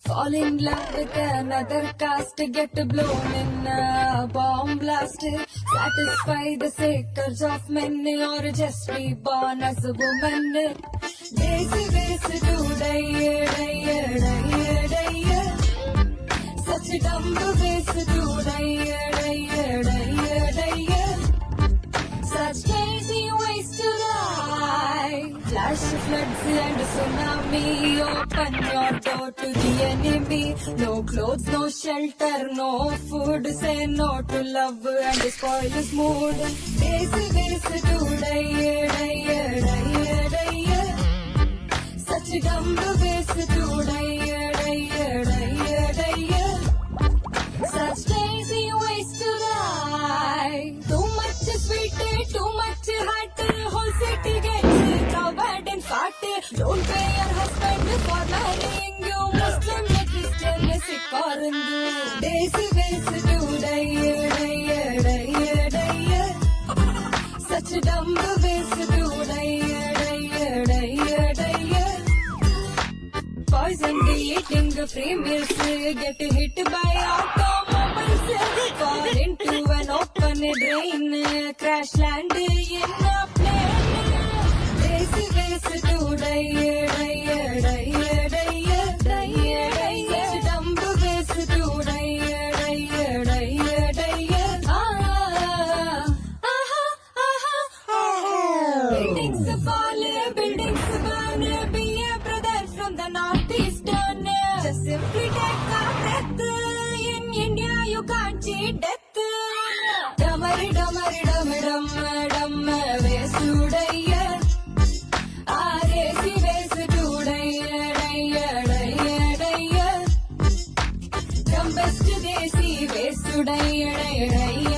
Fall in love with another caste, get blown in a bomb blast. Satisfy the seekers of men or just be born as a woman. Daisy ways to die. Such dumb ways to die. Such crazy ways to die. Flash floods and tsunami, open your door to the enemy. No clothes, no shelter, no food. Say no to love and spoil his mood. Daisy ways to die. Such dumb ways to die. Such crazy ways to die. Too much sweet, too much hot. Whole city gets covered in fat. Don't pay your husband for marrying you. Muslim, Christian, Sikh or Hindu. Daisy ways to die. Such dumb ways to die. Poison eating free meals, get hit by automobiles, fall into an open drain, crash land in a plane. Daisy ways to die. Such dumb ways to die. Buildings fall, buildings burn, be a brother from the northeastern. Just simply take a breath. In India you can't cheat death. Dummery, dummery, dummy, dum, dum, ways to die. Racy ways to die. Dumbest desi ways to die.